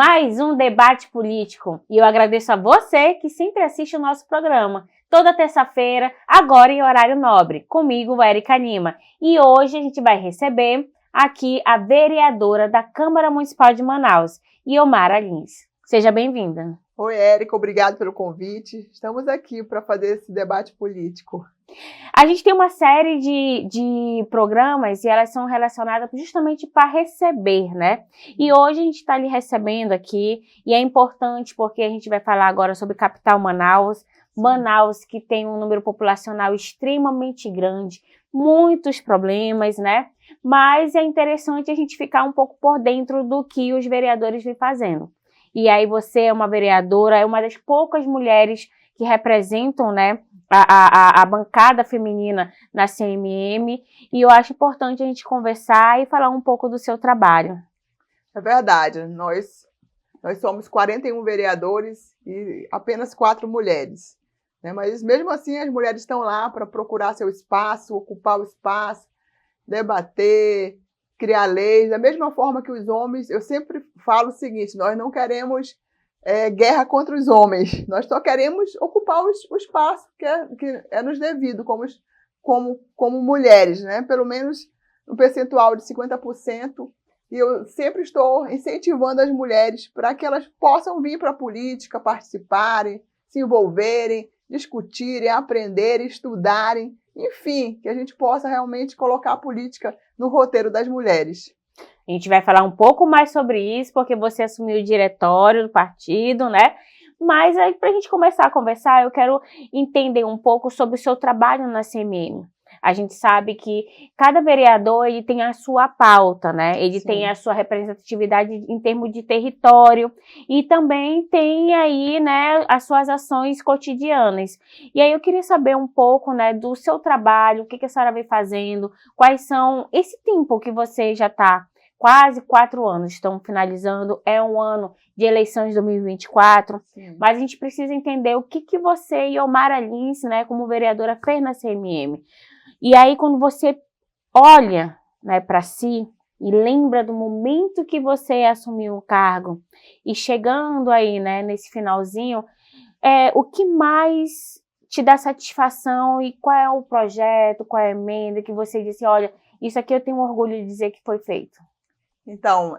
mais um debate político. E eu agradeço a você que sempre assiste o nosso programa. Toda terça-feira, agora em horário nobre. Comigo, Érica Lima. E hoje a gente vai receber aqui a vereadora da Câmara Municipal de Manaus, Iomara Lins. Seja bem-vinda. Oi, Érica, obrigado pelo convite. Estamos aqui para fazer esse debate político. A gente tem uma série de programas e elas são relacionadas justamente para receber, né? E hoje a gente está lhe recebendo aqui e é importante porque a gente vai falar agora sobre capital Manaus. Manaus que tem um número populacional extremamente grande, muitos problemas, né? Mas é interessante a gente ficar um pouco por dentro do que os vereadores vêm fazendo. E aí você é uma vereadora, é uma das poucas mulheres que representam, né, a bancada feminina na CMM, e eu acho importante a gente conversar e falar um pouco do seu trabalho. É verdade, nós somos 41 vereadores e apenas 4 mulheres, né? Mas mesmo assim as mulheres estão lá para procurar seu espaço, ocupar o espaço, debater, criar leis, da mesma forma que os homens. Eu sempre falo o seguinte: nós não queremos guerra contra os homens, nós só queremos ocupar o espaço que é nos devido como mulheres, né? Pelo menos um percentual de 50%, e eu sempre estou incentivando as mulheres para que elas possam vir para a política, participarem, se envolverem, discutirem, aprenderem, estudarem, enfim, que a gente possa realmente colocar a política no roteiro das mulheres. A gente vai falar um pouco mais sobre isso, porque você assumiu o diretório do partido, né? Mas aí, para a gente começar a conversar, eu quero entender um pouco sobre o seu trabalho na CMM. A gente sabe que cada vereador ele tem a sua pauta, né? Ele tem a sua representatividade em termos de território e também tem aí, né, as suas ações cotidianas. E aí eu queria saber um pouco, né, do seu trabalho, o que a senhora vem fazendo, quais são esse tempo que você já está. Quase 4 anos estão finalizando, é um ano de eleições de 2024, mas a gente precisa entender o que você, Iomara Lins, né, como vereadora, fez na CMM. E aí, quando você olha, né, para si e lembra do momento que você assumiu o cargo e chegando aí, né, nesse finalzinho, o que mais te dá satisfação e qual é o projeto, qual é a emenda que você disse, olha, isso aqui eu tenho orgulho de dizer que foi feito? Então,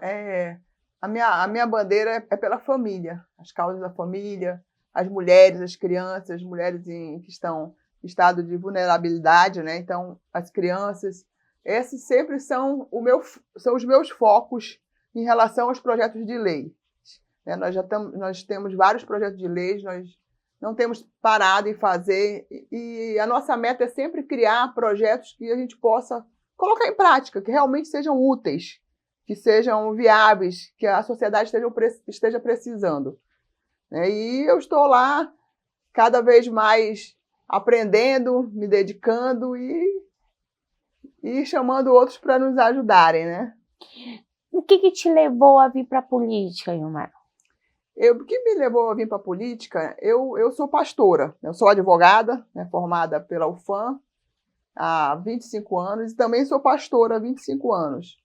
a minha bandeira é pela família, as causas da família, as mulheres, as crianças, as mulheres que estão em estado de vulnerabilidade, né? Então, as crianças, esses sempre são os meus focos em relação aos projetos de lei, né? Nós temos vários projetos de lei, nós não temos parado em fazer, e a nossa meta é sempre criar projetos que a gente possa colocar em prática, que realmente sejam úteis, que sejam viáveis, que a sociedade esteja precisando. E eu estou lá cada vez mais aprendendo, me dedicando e chamando outros para nos ajudarem, né? O que te levou a vir para a política, Iomara? O que me levou a vir para a política, eu sou pastora, eu sou advogada, né, formada pela UFAM há 25 anos e também sou pastora há 25 anos.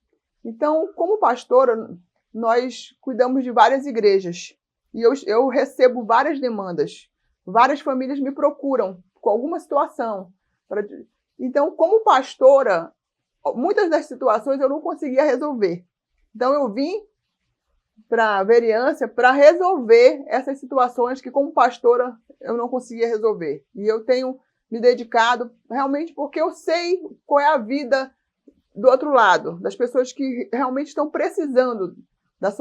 Então, como pastora, nós cuidamos de várias igrejas e eu recebo várias demandas. Várias famílias me procuram com alguma situação. Então, como pastora, muitas das situações eu não conseguia resolver. Então, eu vim para a vereança para resolver essas situações que, como pastora, eu não conseguia resolver. E eu tenho me dedicado realmente porque eu sei qual é a vida do outro lado, das pessoas que realmente estão precisando da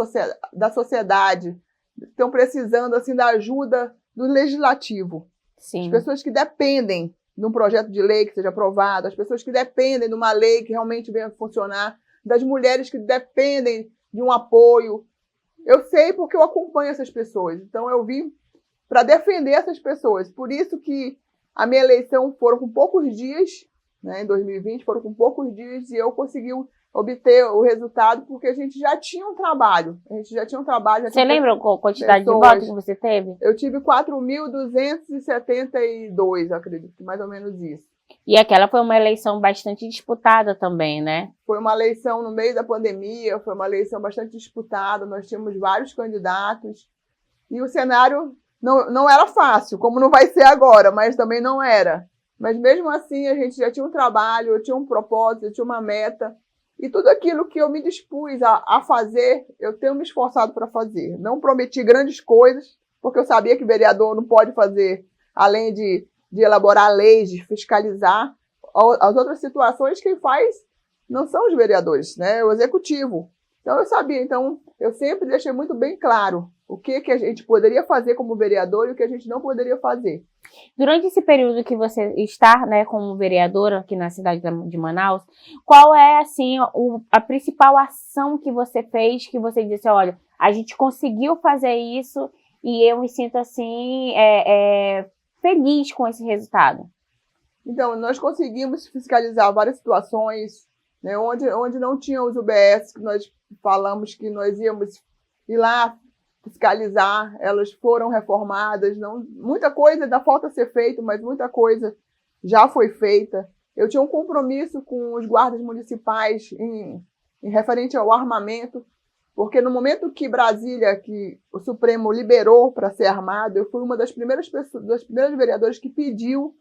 sociedade, estão precisando assim, da ajuda do legislativo. Sim. As pessoas que dependem de um projeto de lei que seja aprovado, as pessoas que dependem de uma lei que realmente venha funcionar, das mulheres que dependem de um apoio. Eu sei porque eu acompanho essas pessoas, então eu vim para defender essas pessoas. Por isso que a minha eleição foram com poucos dias, né, em 2020, foram com poucos dias e eu consegui obter o resultado porque a gente já tinha um trabalho. Você lembra a quantidade de votos que você teve? Eu tive 4.272, acredito, mais ou menos isso. E aquela foi uma eleição bastante disputada também, né? Foi uma eleição no meio da pandemia, foi uma eleição bastante disputada, nós tínhamos vários candidatos, e o cenário não era fácil, como não vai ser agora, mas também não era. Mas mesmo assim, a gente já tinha um trabalho, eu tinha um propósito, eu tinha uma meta, e tudo aquilo que eu me dispus a fazer, eu tenho me esforçado para fazer. Não prometi grandes coisas, porque eu sabia que vereador não pode fazer, além de elaborar leis, de fiscalizar. As outras situações, quem faz não são os vereadores, né? É o executivo. Então, eu sabia. Então, eu sempre deixei muito bem claro o que a gente poderia fazer como vereador e o que a gente não poderia fazer. Durante esse período que você está, né, como vereadora aqui na cidade de Manaus, qual é, assim, a principal ação que você fez, que você disse, olha, a gente conseguiu fazer isso e eu me sinto, assim, feliz com esse resultado? Então, nós conseguimos fiscalizar várias situações, né, onde não tinha os UBS, que nós falamos que nós íamos ir lá fiscalizar, elas foram reformadas, muita coisa ainda falta ser feita, mas muita coisa já foi feita. Eu tinha um compromisso com os guardas municipais em referente ao armamento, porque no momento que Brasília, que o Supremo liberou para ser armado, eu fui uma das primeiras pessoas, das primeiras vereadoras que pediu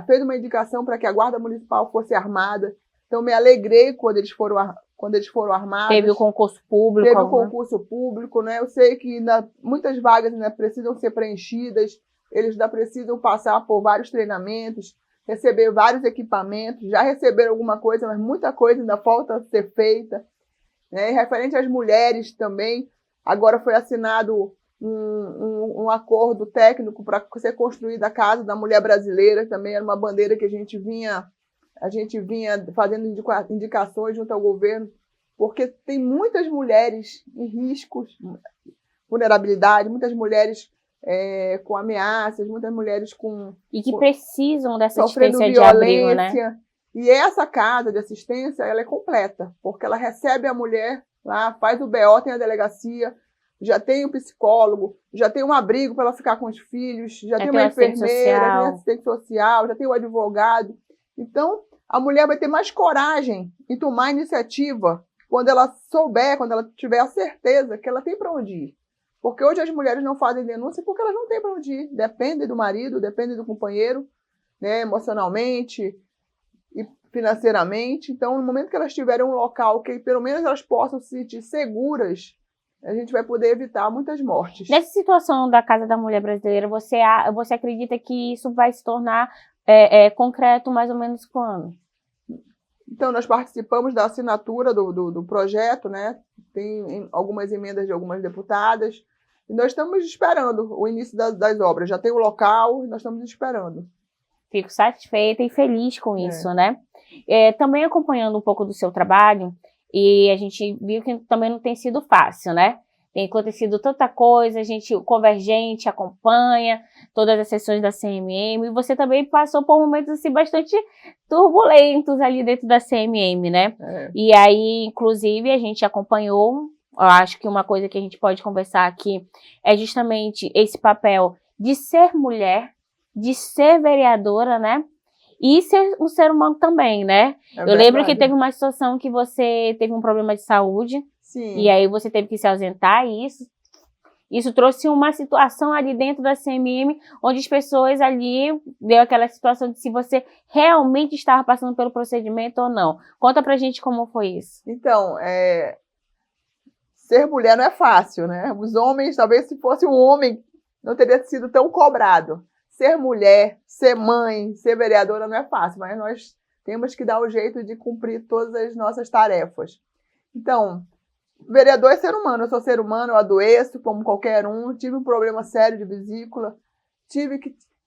fez uma indicação para que a Guarda Municipal fosse armada. Então, me alegrei quando eles foram armados. Teve o concurso público. Teve o concurso público, né? Eu sei que muitas vagas ainda precisam ser preenchidas, eles ainda precisam passar por vários treinamentos, receber vários equipamentos, já receberam alguma coisa, mas muita coisa ainda falta ser feita. Né? E referente às mulheres também, agora foi assinado um acordo técnico para ser construída a Casa da Mulher Brasileira, também era uma bandeira que a gente vinha fazendo indicações junto ao governo, porque tem muitas mulheres em riscos, vulnerabilidade, muitas mulheres com ameaças, muitas mulheres e que precisam dessa sofrendo assistência violência, de abrigo, né? E essa casa de assistência, ela é completa, porque ela recebe a mulher lá, faz o BO, tem a delegacia, já tem o psicólogo, já tem um abrigo para ela ficar com os filhos, já tem uma enfermeira, já tem assistente social, já tem o advogado. Então, a mulher vai ter mais coragem em tomar iniciativa quando ela souber, quando ela tiver a certeza que ela tem para onde ir. Porque hoje as mulheres não fazem denúncia porque elas não têm para onde ir. Dependem do marido, dependem do companheiro, né, emocionalmente e financeiramente. Então, no momento que elas tiverem um local que pelo menos elas possam se sentir seguras, a gente vai poder evitar muitas mortes. Nessa situação da Casa da Mulher Brasileira, você acredita que isso vai se tornar concreto mais ou menos quando? Então, nós participamos da assinatura do projeto, né? Tem algumas emendas de algumas deputadas, e nós estamos esperando o início das obras. Já tem o local e nós estamos esperando. Fico satisfeita e feliz com isso, né? Também acompanhando um pouco do seu trabalho, e a gente viu que também não tem sido fácil, né? Tem acontecido tanta coisa, a gente, o Convergente acompanha todas as sessões da CMM, e você também passou por momentos assim, bastante turbulentos ali dentro da CMM, né? E aí, inclusive, a gente acompanhou, eu acho que uma coisa que a gente pode conversar aqui é justamente esse papel de ser mulher, de ser vereadora, né? E ser um ser humano também, né? Eu lembro que teve uma situação que você teve um problema de saúde. Sim. E aí você teve que se ausentar, e isso trouxe uma situação ali dentro da CMM, onde as pessoas ali, deu aquela situação de se você realmente estava passando pelo procedimento ou não. Conta pra gente como foi isso. Então, ser mulher não é fácil, né? Os homens, talvez se fosse um homem, não teria sido tão cobrado. Ser mulher, ser mãe, ser vereadora não é fácil, mas nós temos que dar o jeito de cumprir todas as nossas tarefas. Então, vereador é ser humano, eu sou ser humano, eu adoeço como qualquer um, tive um problema sério de vesícula, tive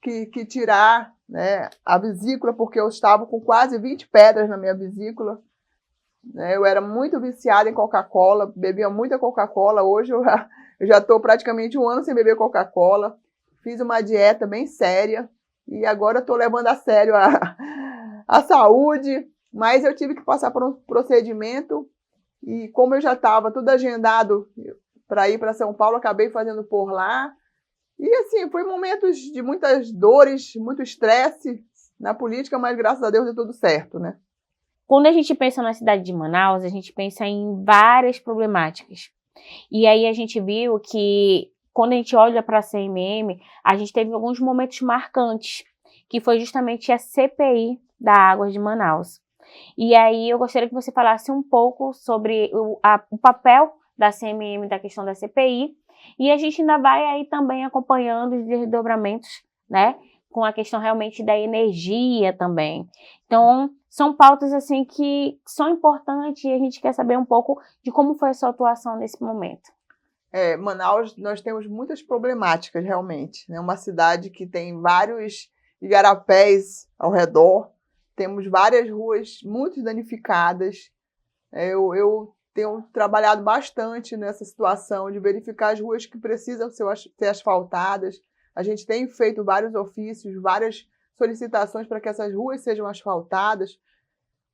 que tirar, né, a vesícula porque eu estava com quase 20 pedras na minha vesícula, né, eu era muito viciada em Coca-Cola, bebia muita Coca-Cola, hoje eu já estou praticamente 1 ano sem beber Coca-Cola, fiz uma dieta bem séria e agora estou levando a sério a saúde, mas eu tive que passar por um procedimento. E como eu já estava tudo agendado para ir para São Paulo, acabei fazendo por lá. E assim, foi momentos de muitas dores, muito estresse, na política, mas graças a Deus deu tudo certo, né? Quando a gente pensa na cidade de Manaus, a gente pensa em várias problemáticas. E aí a gente viu que, quando a gente olha para a CMM, a gente teve alguns momentos marcantes, que foi justamente a CPI da Água de Manaus. E aí eu gostaria que você falasse um pouco sobre o papel da CMM da questão da CPI, e a gente ainda vai aí também acompanhando os desdobramentos, né, com a questão realmente da energia também. Então, são pautas assim que são importantes e a gente quer saber um pouco de como foi a sua atuação nesse momento. Manaus, nós temos muitas problemáticas, realmente. É uma cidade que tem vários igarapés ao redor, temos várias ruas muito danificadas. Eu tenho trabalhado bastante nessa situação de verificar as ruas que precisam ser asfaltadas. A gente tem feito vários ofícios, várias solicitações para que essas ruas sejam asfaltadas,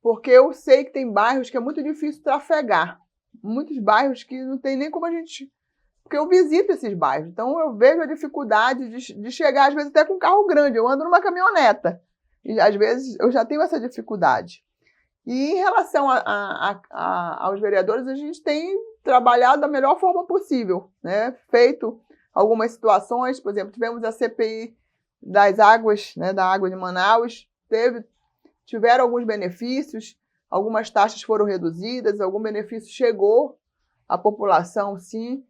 porque eu sei que tem bairros que é muito difícil trafegar. Muitos bairros que não tem nem como a gente... Porque eu visito esses bairros, então eu vejo a dificuldade de chegar, às vezes até com um carro grande. Eu ando numa caminhoneta e às vezes eu já tenho essa dificuldade. E em relação aos vereadores, a gente tem trabalhado da melhor forma possível, né? Feito algumas situações, por exemplo, tivemos a CPI das águas, né, da água de Manaus, tiveram alguns benefícios, algumas taxas foram reduzidas, algum benefício chegou à população, sim.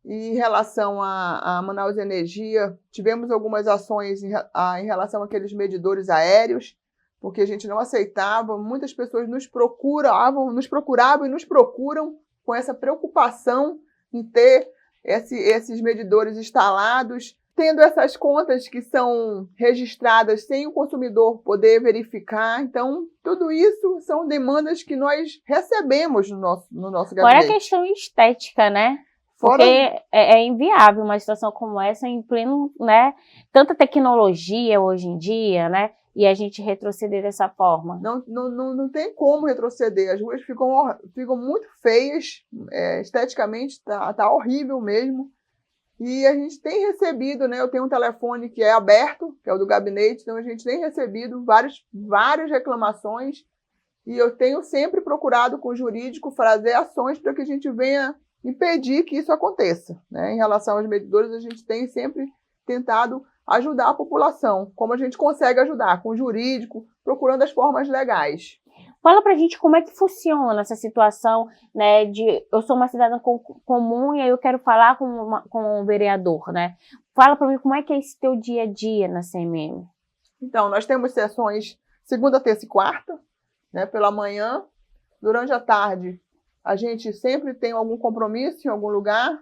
E em relação a Manaus Energia, tivemos algumas ações em relação àqueles medidores aéreos, porque a gente não aceitava. Muitas pessoas nos procuravam e nos procuram com essa preocupação em ter esses medidores instalados, tendo essas contas que são registradas sem o consumidor poder verificar. Então, tudo isso são demandas que nós recebemos no nosso gabinete. Fora a questão estética, né? Porque é inviável uma situação como essa em pleno, né, tanta tecnologia hoje em dia, né, e a gente retroceder dessa forma. Não tem como retroceder, as ruas ficam muito feias, esteticamente tá horrível mesmo, e a gente tem recebido, né, eu tenho um telefone que é aberto, que é o do gabinete, então a gente tem recebido várias reclamações, e eu tenho sempre procurado com o jurídico fazer ações para que a gente venha impedir que isso aconteça, né? Em relação aos medidores, a gente tem sempre tentado ajudar a população, como a gente consegue ajudar, com o jurídico, procurando as formas legais. Fala pra gente como é que funciona essa situação, né, eu sou uma cidadã comum e aí eu quero falar com um vereador, né? Fala pra mim como é que é esse teu dia a dia na CMM. Então, nós temos sessões segunda, terça e quarta, né, pela manhã. Durante a tarde, a gente sempre tem algum compromisso em algum lugar,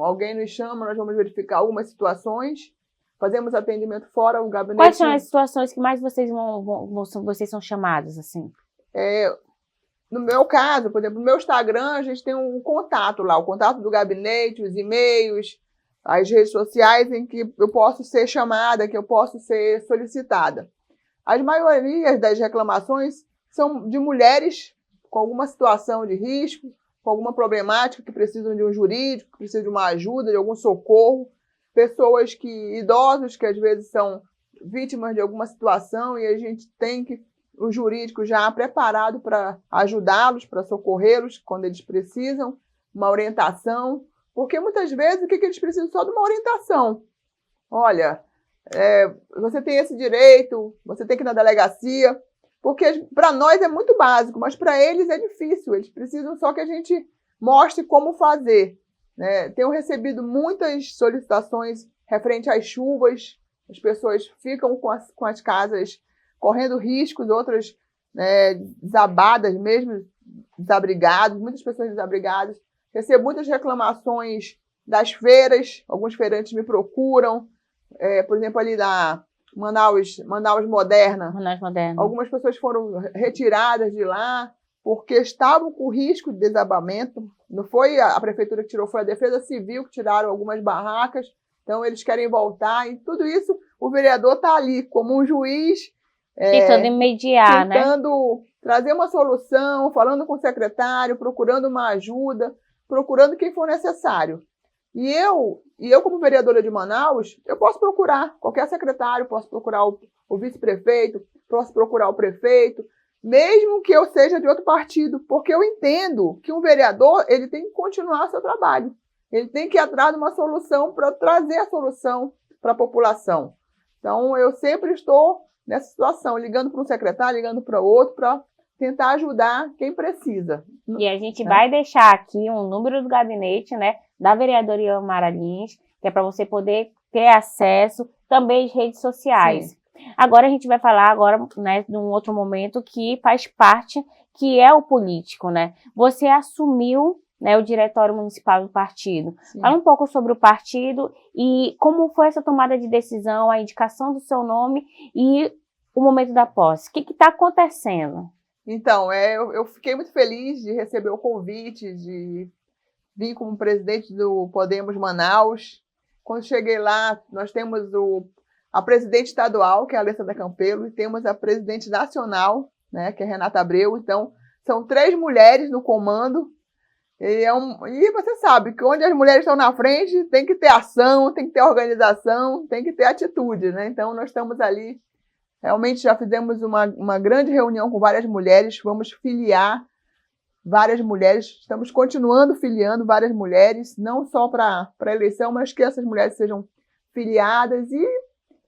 alguém nos chama, nós vamos verificar algumas situações, fazemos atendimento fora o gabinete. Quais são as situações que mais vocês vocês são chamados, assim? No meu caso, por exemplo, no meu Instagram, a gente tem um contato lá, o contato do gabinete, os e-mails, as redes sociais em que eu posso ser chamada, que eu posso ser solicitada. As maiorias das reclamações são de mulheres com alguma situação de risco, com alguma problemática, que precisam de um jurídico, que precisam de uma ajuda, de algum socorro. Pessoas idosos que às vezes são vítimas de alguma situação e a gente tem o jurídico já preparado para ajudá-los, para socorrê-los quando eles precisam, uma orientação. Porque muitas vezes o que eles precisam? Só de uma orientação. Olha, você tem esse direito, você tem que ir na delegacia. Porque para nós é muito básico, mas para eles é difícil. Eles precisam só que a gente mostre como fazer, né? Tenho recebido muitas solicitações referente às chuvas. As pessoas ficam com as casas correndo riscos, outras, né, desabadas mesmo, desabrigados, muitas pessoas desabrigadas. Recebo muitas reclamações das feiras, alguns feirantes me procuram, por exemplo, ali da Manaus Moderna. Manaus Moderna. Algumas pessoas foram retiradas de lá porque estavam com risco de desabamento. Não foi a prefeitura que tirou, foi a Defesa Civil que tiraram algumas barracas. Então, eles querem voltar. E tudo isso, o vereador está ali como um juiz. Tentando mediar, né? Tentando trazer uma solução, falando com o secretário, procurando uma ajuda, procurando quem for necessário. E eu, como vereadora de Manaus, eu posso procurar qualquer secretário, posso procurar o vice-prefeito, posso procurar o prefeito, mesmo que eu seja de outro partido, porque eu entendo que um vereador ele tem que continuar seu trabalho. Ele tem que ir atrás de uma solução para trazer a solução para a população. Então, eu sempre estou nessa situação, ligando para um secretário, ligando para outro, para tentar ajudar quem precisa. E a gente vai deixar aqui um número do gabinete, né, da vereadora Iomara Lins, que é para você poder ter acesso também às redes sociais. Sim. Agora a gente vai falar agora, né, de um outro momento que faz parte, que é o político, né? Você assumiu, né, o diretório municipal do partido. Sim. Fala um pouco sobre o partido e como foi essa tomada de decisão, a indicação do seu nome e o momento da posse. O que está acontecendo? Então, eu fiquei muito feliz de receber o convite, de vir como presidente do Podemos Manaus. Quando cheguei lá, nós temos a presidente estadual, que é a Alessandra Campelo, e temos a presidente nacional, né, que é a Renata Abreu. Então, são 3 mulheres no comando. E você sabe que onde as mulheres estão na frente, tem que ter ação, tem que ter organização, tem que ter atitude, né? Então, nós estamos ali. Realmente já fizemos uma grande reunião com várias mulheres, vamos filiar várias mulheres, estamos continuando filiando várias mulheres, não só para a eleição, mas que essas mulheres sejam filiadas e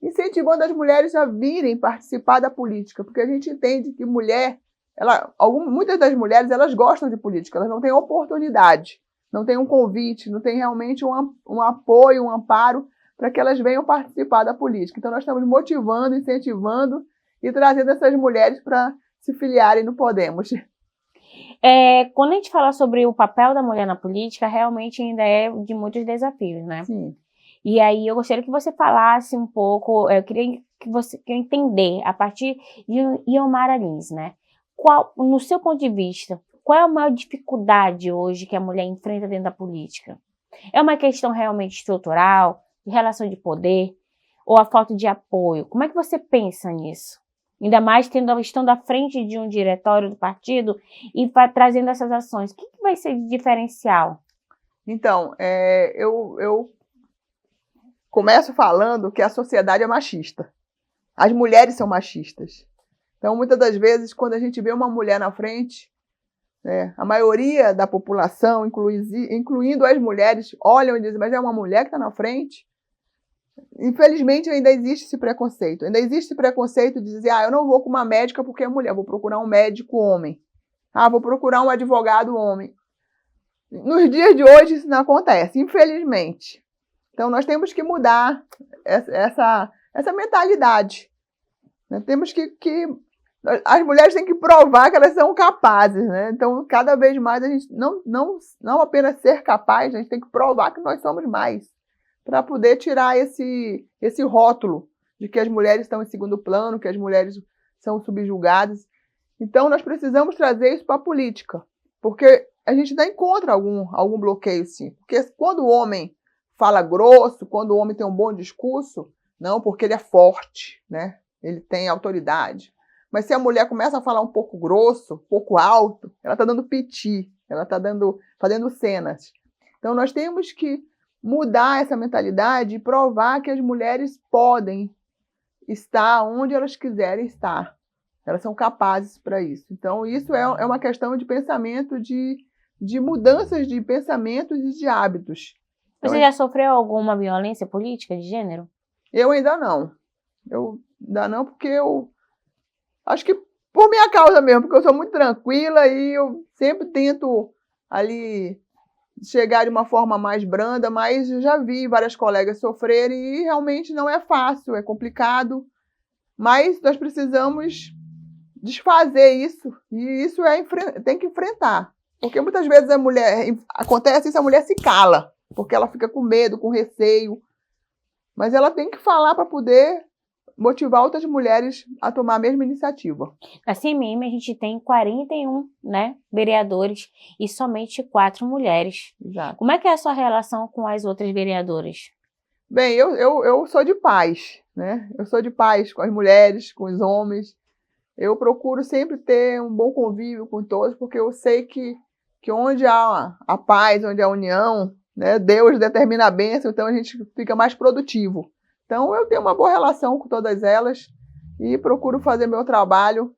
incentivando as mulheres a virem participar da política, porque a gente entende que muitas das mulheres elas gostam de política, elas não têm oportunidade, não têm um convite, não têm realmente um apoio, um amparo, para que elas venham participar da política. Então, nós estamos motivando, incentivando e trazendo essas mulheres para se filiarem no Podemos. Quando a gente fala sobre o papel da mulher na política, realmente ainda é de muitos desafios, né? Sim. E aí, eu gostaria que você falasse um pouco, eu queria que você entender, a partir de Iomara Lins, né? No seu ponto de vista, qual é a maior dificuldade hoje que a mulher enfrenta dentro da política? É uma questão realmente estrutural, de relação de poder, ou a falta de apoio? Como é que você pensa nisso? Ainda mais estando à frente de um diretório do partido e trazendo essas ações. O que vai ser de diferencial? Então, eu começo falando que a sociedade é machista. As mulheres são machistas. Então, muitas das vezes, quando a gente vê uma mulher na frente, a maioria da população, incluindo as mulheres, olham e dizem, mas é uma mulher que está na frente? Infelizmente, ainda existe esse preconceito. Ainda existe esse preconceito de dizer, eu não vou com uma médica porque é mulher, vou procurar um médico homem. Vou procurar um advogado homem. Nos dias de hoje, isso não acontece, infelizmente. Então, nós temos que mudar essa mentalidade. Temos as mulheres têm que provar que elas são capazes, né? Então, cada vez mais, a gente não apenas ser capaz, a gente tem que provar que nós somos mais, para poder tirar esse rótulo de que as mulheres estão em segundo plano, que as mulheres são subjugadas. Então, nós precisamos trazer isso para a política, porque a gente ainda encontra algum bloqueio, sim. Porque quando o homem fala grosso, quando o homem tem um bom discurso, não, porque ele é forte, né? Ele tem autoridade. Mas se a mulher começa a falar um pouco grosso, um pouco alto, ela está dando piti, ela está fazendo cenas. Então, nós temos que mudar essa mentalidade e provar que as mulheres podem estar onde elas quiserem estar. Elas são capazes para isso. Então, isso é uma questão de pensamento, de mudanças de pensamentos e de hábitos. Então, você já sofreu alguma violência política de gênero? Eu ainda não. Eu ainda não, porque eu acho que por minha causa mesmo, porque eu sou muito tranquila e eu sempre tento ali chegar de uma forma mais branda, mas eu já vi várias colegas sofrerem e realmente não é fácil, é complicado, mas nós precisamos desfazer isso, e isso tem que enfrentar, porque muitas vezes acontece isso, a mulher se cala, porque ela fica com medo, com receio, mas ela tem que falar para poder motivar outras mulheres a tomar a mesma iniciativa. Na CMM a gente tem 41, né, vereadores e somente 4 mulheres. Exato. Como é que é a sua relação com as outras vereadoras? Bem, eu sou de paz, né? Eu sou de paz com as mulheres, com os homens. Eu procuro sempre ter um bom convívio com todos, porque eu sei que onde há a paz, onde há a união, né? Deus determina a bênção, então a gente fica mais produtivo. Então eu tenho uma boa relação com todas elas e procuro fazer meu trabalho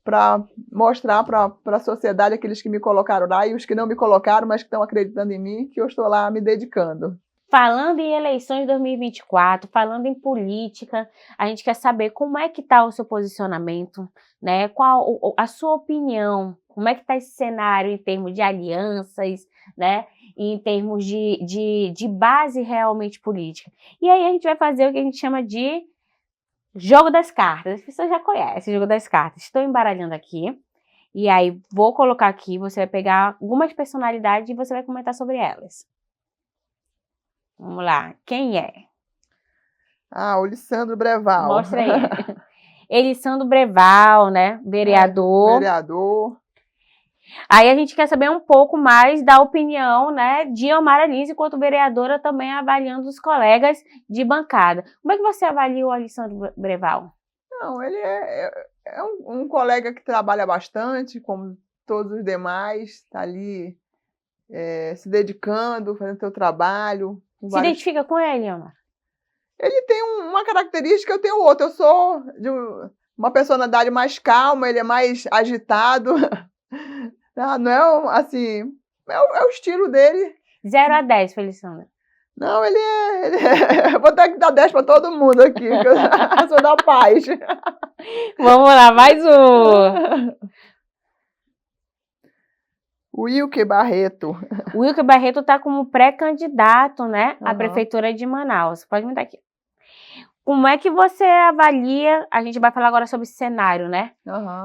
para mostrar para a sociedade, aqueles que me colocaram lá e os que não me colocaram, mas que estão acreditando em mim, que eu estou lá me dedicando. Falando em eleições de 2024, falando em política, a gente quer saber como é que está o seu posicionamento, né? Qual a sua opinião, como é que está esse cenário em termos de alianças, né? E em termos de base realmente política. E aí a gente vai fazer o que a gente chama de jogo das cartas. As pessoas já conhecem o jogo das cartas. Estou embaralhando aqui. E aí vou colocar aqui, você vai pegar algumas personalidades e você vai comentar sobre elas. Vamos lá. Quem é? O Lissandro Breval. Mostra aí. Elisandro Breval, né? Vereador. Vereador. Aí a gente quer saber um pouco mais da opinião, né, de Omara Lins, enquanto vereadora, também avaliando os colegas de bancada. Como é que você avalia o Elisandro Breval? Não, ele é um colega que trabalha bastante, como todos os demais, está ali se dedicando, fazendo seu trabalho. Se identifica com ele, Omar? Ele tem uma característica, eu tenho outra. Eu sou de uma personalidade mais calma, ele é mais agitado. Não é assim, é o estilo dele. 0 a 10, Feliciana. Não, ele é... Eu vou ter que dar 10 para todo mundo aqui, que eu sou da paz. Vamos lá, mais um. Wilker Barreto. O Wilker Barreto está como pré-candidato, né, à Prefeitura de Manaus. Pode me dar aqui. Como é que você avalia? A gente vai falar agora sobre cenário, né?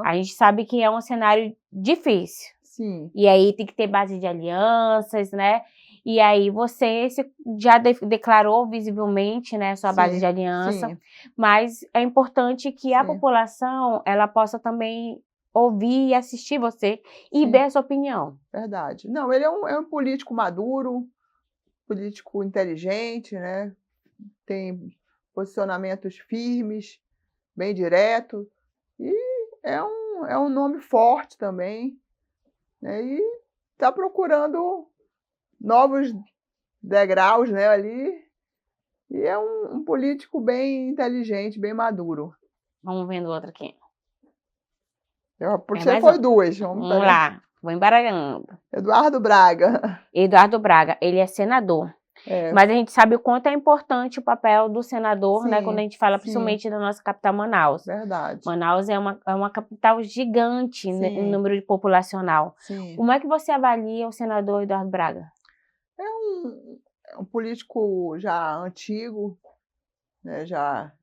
A gente sabe que é um cenário difícil. Sim. E aí tem que ter base de alianças, né? E aí você já declarou visivelmente, né, sua base de aliança. Sim. Mas é importante que a população ela possa também ouvir e assistir você e ver a sua opinião. Verdade. Não, ele é um político maduro, político inteligente, né? Tem posicionamentos firmes, bem direto, e é um nome forte também, né? E está procurando novos degraus, né, ali, e é um político bem inteligente, bem maduro. Vamos vendo outra aqui. Por você foi duas. Vamos lá, vou embaralhando. Eduardo Braga. Eduardo Braga, ele é senador. Mas a gente sabe o quanto é importante o papel do senador, né, quando a gente fala principalmente da nossa capital Manaus. Verdade. Manaus é uma capital gigante em número de populacional. Sim. Como é que você avalia o senador Eduardo Braga? É um político já antigo, né, já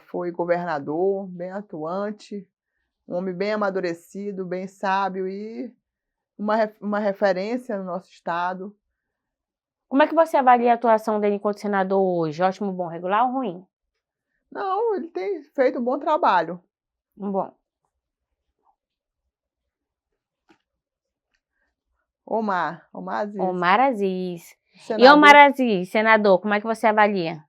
foi governador, bem atuante, um homem bem amadurecido, bem sábio e uma referência no nosso estado. Como é que você avalia a atuação dele enquanto senador hoje? Ótimo, bom, regular ou ruim? Não, ele tem feito um bom trabalho. Bom. Omar Aziz. Omar Aziz. Senador. E Omar Aziz, senador, como é que você avalia?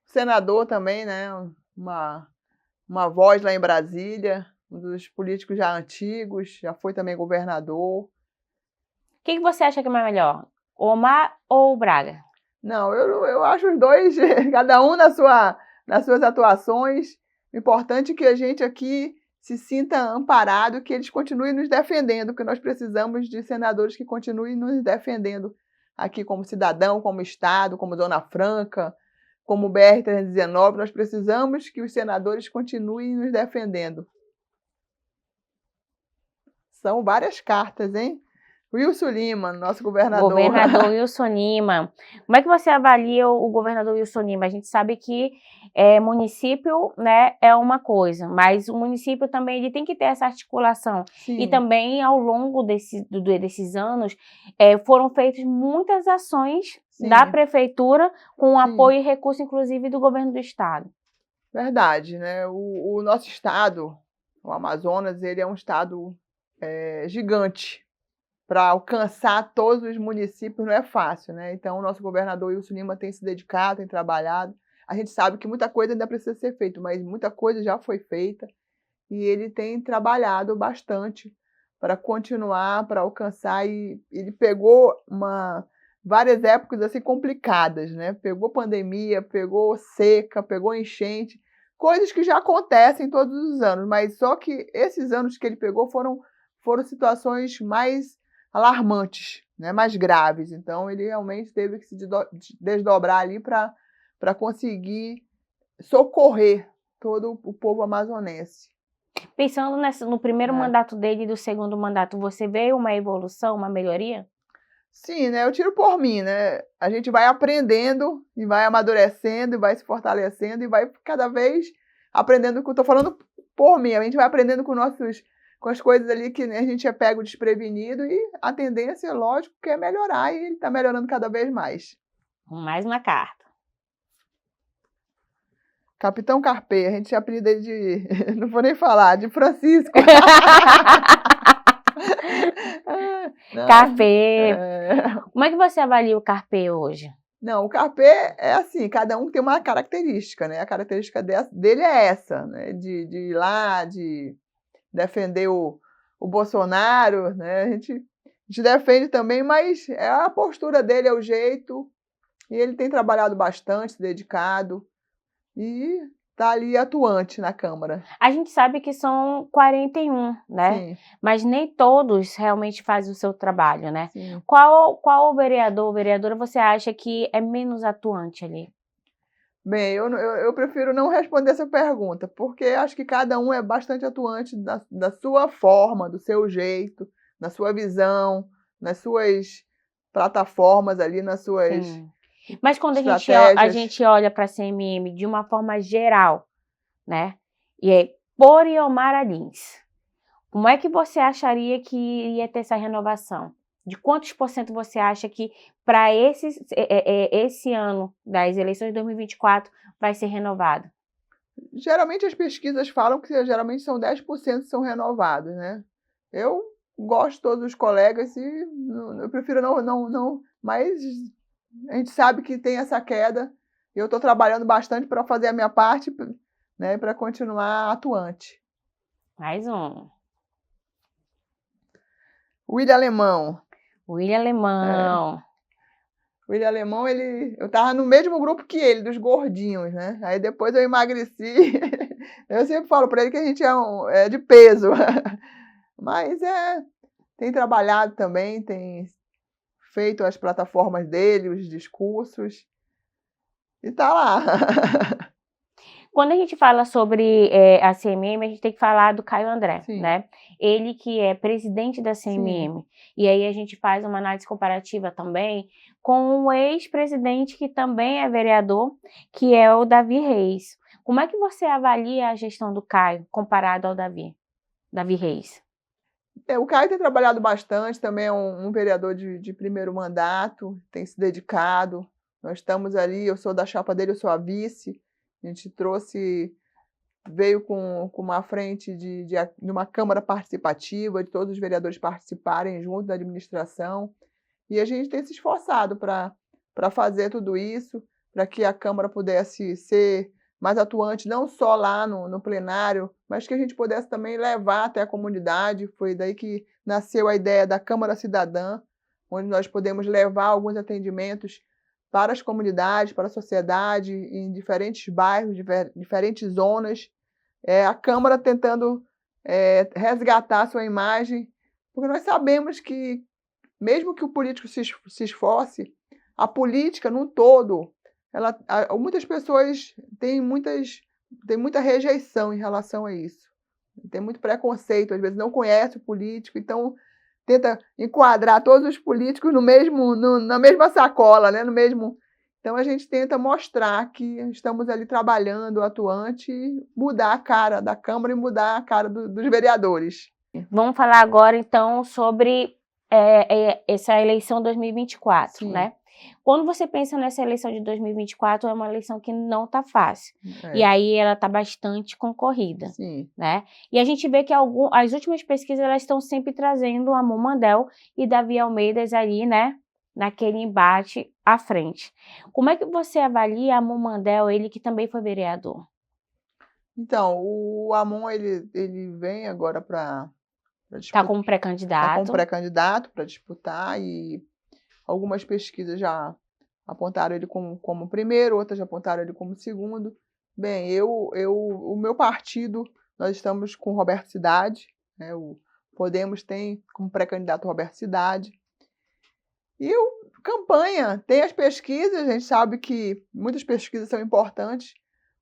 Senador também, né? Uma voz lá em Brasília, um dos políticos já antigos, já foi também governador. Quem que você acha que é mais melhor? Omar ou Braga? Não, eu acho os dois, cada um nas suas atuações. O importante é que a gente aqui se sinta amparado, que eles continuem nos defendendo, porque nós precisamos de senadores que continuem nos defendendo aqui como cidadão, como Estado, como Zona Franca, como BR-319. Nós precisamos que os senadores continuem nos defendendo. São várias cartas, hein? Wilson Lima, nosso governador. Governador Wilson Lima. Como é que você avalia o governador Wilson Lima? A gente sabe que município, né, é uma coisa, mas o município também ele tem que ter essa articulação. Sim. E também, ao longo desses anos, foram feitas muitas ações da prefeitura com apoio e recurso, inclusive, do governo do estado. Verdade, né? O nosso estado, o Amazonas, ele é um estado gigante. Para alcançar todos os municípios não é fácil, né? Então, o nosso governador Wilson Lima tem se dedicado, tem trabalhado. A gente sabe que muita coisa ainda precisa ser feita, mas muita coisa já foi feita e ele tem trabalhado bastante para continuar, para alcançar. E ele pegou várias épocas assim complicadas, né? Pegou pandemia, pegou seca, pegou enchente, coisas que já acontecem todos os anos, mas só que esses anos que ele pegou foram situações mais alarmantes, né? Mais graves. Então ele realmente teve que se desdobrar ali para conseguir socorrer todo o povo amazonense. Pensando no primeiro mandato dele e do segundo mandato, você vê uma evolução, uma melhoria? Sim, né? Eu tiro por mim, né? A gente vai aprendendo e vai amadurecendo e vai se fortalecendo e vai cada vez aprendendo, que eu tô falando por mim, a gente vai aprendendo com as coisas ali que, né, a gente é pego desprevenido e a tendência, lógico, que é melhorar e ele está melhorando cada vez mais. Mais uma carta. Capitão Carpê, a gente apelida ele de, não vou nem falar, de Francisco. Carpê. Como é que você avalia o Carpê hoje? Não, o Carpê é assim, cada um tem uma característica, né? A característica dele é essa, né? De ir lá, de defender o Bolsonaro, né? A gente defende também, mas é a postura dele, é o jeito, e ele tem trabalhado bastante, se dedicado, e está ali atuante na Câmara. A gente sabe que são 41, né? Sim. Mas nem todos realmente fazem o seu trabalho, né? Sim. Qual vereador ou vereadora você acha que é menos atuante ali? Bem, eu prefiro não responder essa pergunta, porque acho que cada um é bastante atuante da sua forma, do seu jeito, na sua visão, nas suas plataformas ali, nas suas Sim. Mas quando a gente olha para a CMM de uma forma geral, né? E é por Iomara Lins, como é que você acharia que ia ter essa renovação? De quantos por cento você acha que para esse ano das eleições de 2024 vai ser renovado? Geralmente as pesquisas falam que geralmente são 10% que são renovados, né? Eu gosto de todos os colegas e eu prefiro não, mas a gente sabe que tem essa queda e eu estou trabalhando bastante para fazer a minha parte, né, para continuar atuante. Mais um. William Alemão. William Alemão. William Alemão, eu estava no mesmo grupo que ele, dos gordinhos, né? Aí depois eu emagreci. Eu sempre falo para ele que a gente é de peso. Mas tem trabalhado também, tem feito as plataformas dele, os discursos, e tá lá. Quando a gente fala sobre a CMM, a gente tem que falar do Caio André, Sim. né? Ele que é presidente da CMM. Sim. E aí a gente faz uma análise comparativa também com um ex-presidente que também é vereador, que é o Davi Reis. Como é que você avalia a gestão do Caio comparado ao Davi Reis? O Caio tem trabalhado bastante, também é um vereador de primeiro mandato, tem se dedicado. Nós estamos ali, eu sou da chapa dele, eu sou a vice. A gente veio com uma frente de uma Câmara participativa, de todos os vereadores participarem junto da administração. E a gente tem se esforçado para fazer tudo isso, para que a Câmara pudesse ser mais atuante, não só lá no plenário, mas que a gente pudesse também levar até a comunidade. Foi daí que nasceu a ideia da Câmara Cidadã, onde nós podemos levar alguns atendimentos para as comunidades, para a sociedade, em diferentes bairros, diferentes zonas. A Câmara tentando resgatar a sua imagem, porque nós sabemos que, mesmo que o político se esforce, a política, no todo, muitas pessoas têm muita rejeição em relação a isso. Tem muito preconceito, às vezes não conhece o político, então tenta enquadrar todos os políticos na mesma sacola, né? Então a gente tenta mostrar que estamos ali trabalhando, atuante, e mudar a cara da Câmara e mudar a cara dos vereadores. Vamos falar agora, então, sobre essa eleição 2024, Sim. Né? Quando você pensa nessa eleição de 2024, é uma eleição que não está fácil. E aí ela está bastante concorrida. Sim. Né? E a gente vê que as últimas pesquisas elas estão sempre trazendo a Mandel e Davi Almeida ali, né? Naquele embate à frente. Como é que você avalia a Mandel, ele que também foi vereador? Então, o Amon, ele vem agora para disputar. Está como pré-candidato. Está como pré-candidato para disputar e Algumas pesquisas já apontaram ele como primeiro, outras já apontaram ele como segundo. Bem, o meu partido, nós estamos com Roberto Cidade, né? O Podemos tem como pré-candidato Roberto Cidade. E campanha, tem as pesquisas, a gente sabe que muitas pesquisas são importantes,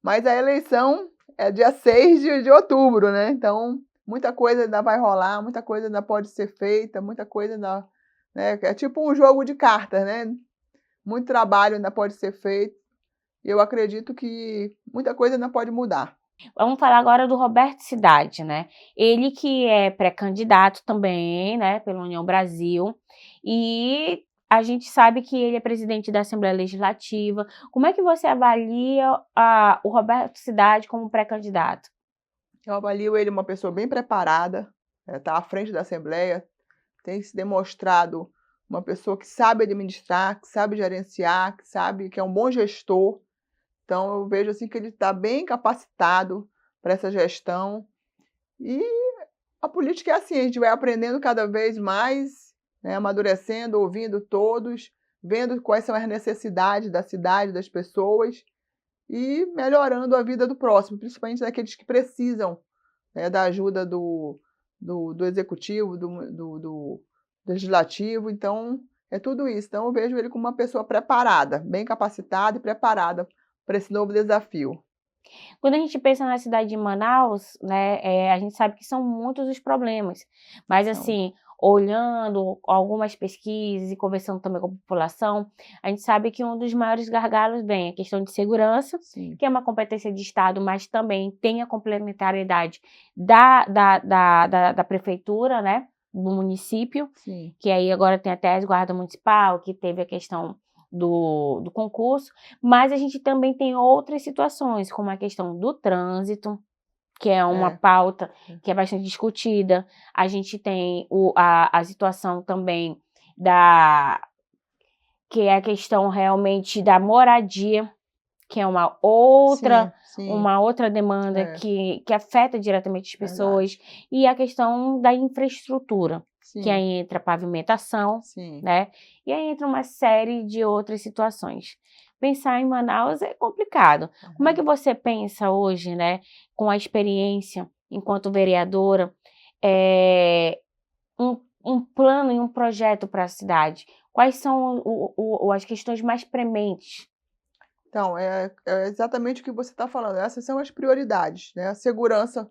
mas a eleição é dia 6 de outubro, né? Então, muita coisa ainda vai rolar, muita coisa ainda pode ser feita, muita coisa ainda, né? É tipo um jogo de cartas, né? Muito trabalho ainda pode ser feito. E eu acredito que muita coisa ainda pode mudar. Vamos falar agora do Roberto Cidade, né? Ele que é pré-candidato também, né, pela União Brasil, e a gente sabe que ele é presidente da Assembleia Legislativa. Como é que você avalia o Roberto Cidade como pré-candidato? Eu avalio ele uma pessoa bem preparada, está à frente da Assembleia, tem se demonstrado uma pessoa que sabe administrar, que sabe gerenciar, que sabe que é um bom gestor. Então, eu vejo assim que ele está bem capacitado para essa gestão. E a política é assim, a gente vai aprendendo cada vez mais, né, amadurecendo, ouvindo todos, vendo quais são as necessidades da cidade, das pessoas, e melhorando a vida do próximo, principalmente daqueles que precisam, né, da ajuda do executivo, do legislativo. Então, é tudo isso. Então, eu vejo ele como uma pessoa preparada, bem capacitada e preparada para esse novo desafio. Quando a gente pensa na cidade de Manaus, né, a gente sabe que são muitos os problemas, mas Então, assim, olhando algumas pesquisas e conversando também com a população, a gente sabe que um dos maiores gargalos vem a questão de segurança, sim, que é uma competência de Estado, mas também tem a complementariedade da prefeitura, né, do município, sim, que aí agora tem até a guarda municipal, que teve a questão do concurso, mas a gente também tem outras situações, como a questão do trânsito, que é uma é, pauta que é bastante discutida. A gente tem a situação também que é a questão realmente da moradia, que é sim, sim, uma outra demanda é, que afeta diretamente as verdade. pessoas, e a questão da infraestrutura, que Sim, aí entra a pavimentação, sim. né? E aí entra uma série de outras situações. Pensar em Manaus é complicado. Como é que você pensa hoje, né, com a experiência enquanto vereadora, é, um plano e um projeto para a cidade? Quais são as questões mais prementes? Então, é exatamente o que você está falando. Essas são as prioridades, né? A segurança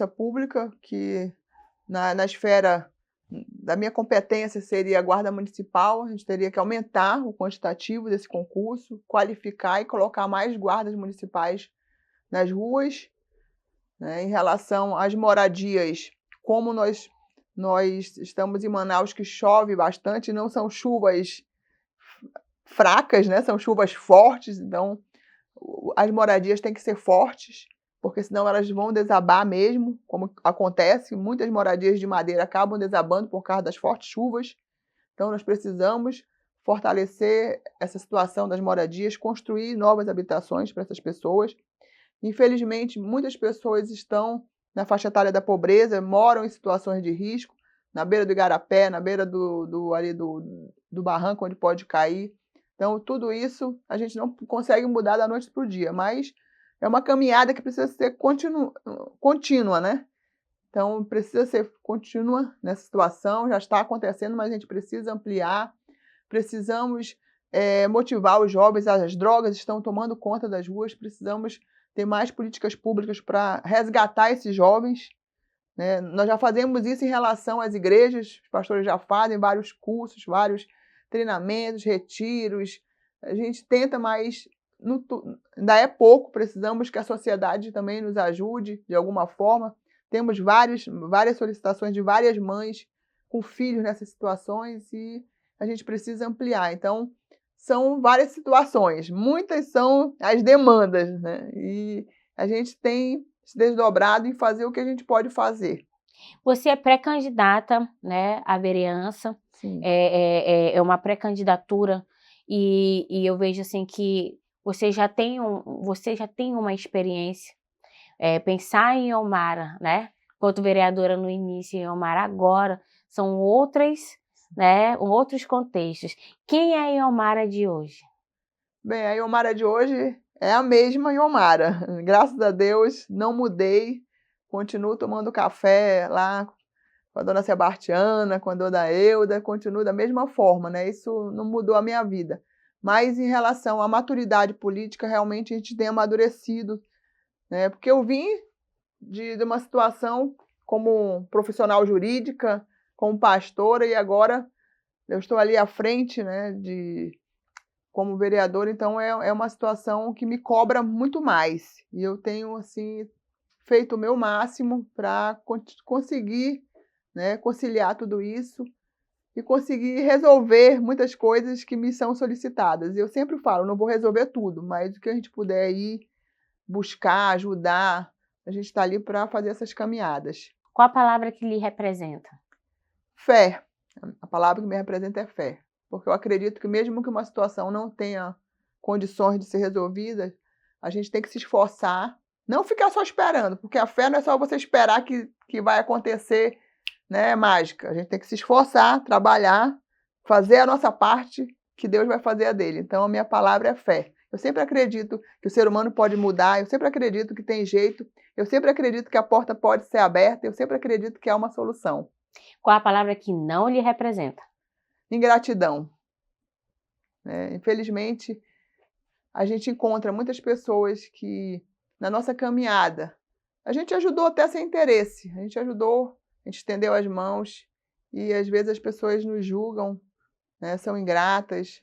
pública, que na esfera da minha competência seria a Guarda Municipal. A gente teria que aumentar o quantitativo desse concurso, qualificar e colocar mais guardas municipais nas ruas, né? Em relação às moradias, como nós estamos em Manaus, que chove bastante, não são chuvas fracas, né? São chuvas fortes, então as moradias têm que ser fortes, porque senão elas vão desabar mesmo, como acontece, muitas moradias de madeira acabam desabando por causa das fortes chuvas. Então nós precisamos fortalecer essa situação das moradias, construir novas habitações para essas pessoas. Infelizmente, muitas pessoas estão na faixa etária da pobreza, moram em situações de risco, na beira do igarapé, na beira do barranco onde pode cair. Então, tudo isso a gente não consegue mudar da noite para o dia, mas é uma caminhada que precisa ser contínua, né? Então, precisa ser contínua nessa situação, já está acontecendo, mas a gente precisa ampliar, precisamos motivar os jovens, as drogas estão tomando conta das ruas, precisamos ter mais políticas públicas para resgatar esses jovens, né? Nós já fazemos isso em relação às igrejas, os pastores já fazem vários cursos, vários treinamentos, retiros. A gente tenta, mas ainda é pouco, precisamos que a sociedade também nos ajude de alguma forma. Temos várias solicitações de várias mães com filhos nessas situações e a gente precisa ampliar. Então, são várias situações, muitas são as demandas, né? E a gente tem se desdobrado em fazer o que a gente pode fazer. Você é pré-candidata, né, à vereança, Sim, é uma pré-candidatura, e eu vejo assim que você já tem uma experiência. Pensar em Elmara, né, quanto vereadora no início e Elmara agora, são outras né, em outros contextos. Quem é a Iomara de hoje? Bem, a Iomara de hoje é a mesma Iomara. Graças a Deus, não mudei. Continuo tomando café lá com a dona Sebastiana, com a dona Euda, continuo da mesma forma, né? Isso não mudou a minha vida. Mas em relação à maturidade política, realmente a gente tem amadurecido, né? Porque eu vim de uma situação como profissional jurídica, como pastora, e agora eu estou ali à frente, né, como vereadora, então é uma situação que me cobra muito mais. E eu tenho, assim, feito o meu máximo para conseguir, né, conciliar tudo isso e conseguir resolver muitas coisas que me são solicitadas. Eu sempre falo, não vou resolver tudo, mas o que a gente puder ir buscar, ajudar, a gente está ali para fazer essas caminhadas. Qual a palavra que lhe representa? Fé. A palavra que me representa é fé. Porque eu acredito que mesmo que uma situação não tenha condições de ser resolvida, a gente tem que se esforçar, não ficar só esperando, porque a fé não é só você esperar que vai acontecer, né, mágica. A gente tem que se esforçar, trabalhar, fazer a nossa parte, que Deus vai fazer a dele. Então a minha palavra é fé. Eu sempre acredito que o ser humano pode mudar, eu sempre acredito que tem jeito, eu sempre acredito que a porta pode ser aberta, eu sempre acredito que há uma solução. Qual a palavra que não lhe representa? Ingratidão. Infelizmente, a gente encontra muitas pessoas que, na nossa caminhada, a gente ajudou até sem interesse, a gente ajudou, a gente estendeu as mãos e às vezes as pessoas nos julgam, né, são ingratas,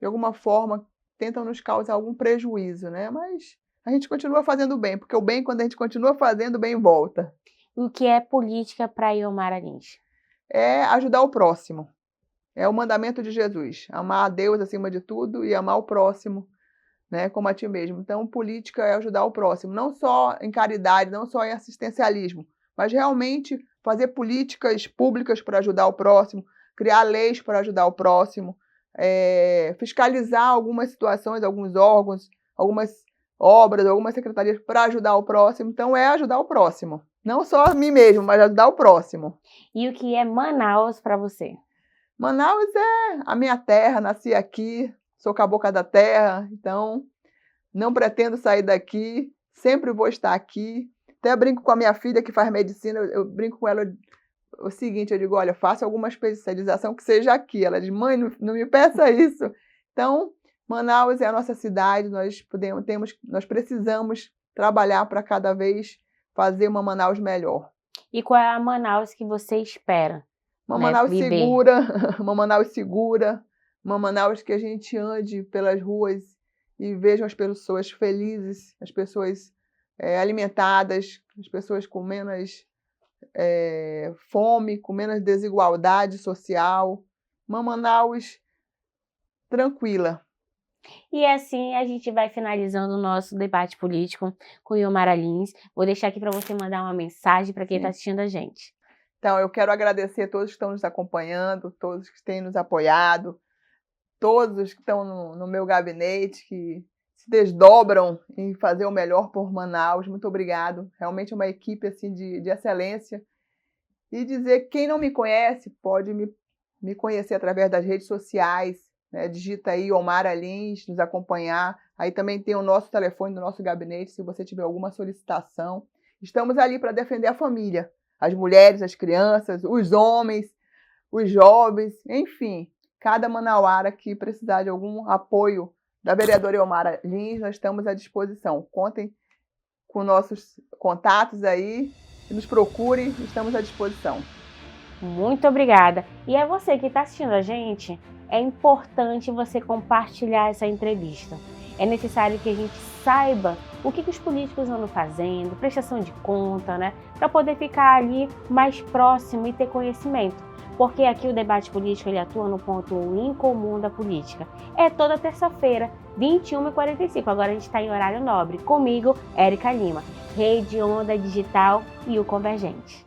de alguma forma, tentam nos causar algum prejuízo, né? Mas a gente continua fazendo bem, porque o bem, quando a gente continua fazendo, o bem volta. O que é política para Iomara Lins? É ajudar o próximo. É o mandamento de Jesus. Amar a Deus acima de tudo e amar o próximo, né, como a ti mesmo. Então, política é ajudar o próximo. Não só em caridade, não só em assistencialismo, mas realmente fazer políticas públicas para ajudar o próximo, criar leis para ajudar o próximo, fiscalizar algumas situações, alguns órgãos, algumas obras, algumas secretarias para ajudar o próximo. Então, é ajudar o próximo. Não só a mim mesmo, mas ajudar o próximo. E o que é Manaus para você? Manaus é a minha terra, nasci aqui, sou cabocla da terra, então não pretendo sair daqui, sempre vou estar aqui. Até brinco com a minha filha que faz medicina, eu brinco com ela o seguinte, eu digo, olha, faça alguma especialização que seja aqui. Ela diz, mãe, não me peça isso. Então, Manaus é a nossa cidade, nós precisamos trabalhar para cada vez fazer uma Manaus melhor. E qual é a Manaus que você espera? Uma Manaus segura, uma Manaus segura, uma Manaus que a gente ande pelas ruas e veja as pessoas felizes, as pessoas alimentadas, as pessoas com menos fome, com menos desigualdade social. Uma Manaus tranquila. E assim a gente vai finalizando o nosso debate político com Iomara Lins. Vou deixar aqui para você mandar uma mensagem para quem está assistindo a gente. Então, eu quero agradecer a todos que estão nos acompanhando, todos que têm nos apoiado, todos que estão no meu gabinete, que se desdobram em fazer o melhor por Manaus. Muito obrigado. Realmente é uma equipe assim, de excelência. E dizer que quem não me conhece pode me conhecer através das redes sociais, né? Digita aí Iomara Lins, nos acompanhar. Aí também tem o nosso telefone do nosso gabinete, se você tiver alguma solicitação. Estamos ali para defender a família. As mulheres, as crianças, os homens, os jovens, enfim, cada manauara que precisar de algum apoio da vereadora Iomara Lins, nós estamos à disposição. Contem com nossos contatos aí, nos procurem, estamos à disposição. Muito obrigada. E a você que está assistindo a gente, é importante você compartilhar essa entrevista. É necessário que a gente saiba o que os políticos andam fazendo, prestação de conta, né? Para poder ficar ali mais próximo e ter conhecimento. Porque aqui o debate político ele atua no ponto incomum da política. É toda terça-feira, 21h45. Agora a gente está em horário nobre. Comigo, Érica Lima, Rede Onda Digital e o Convergente.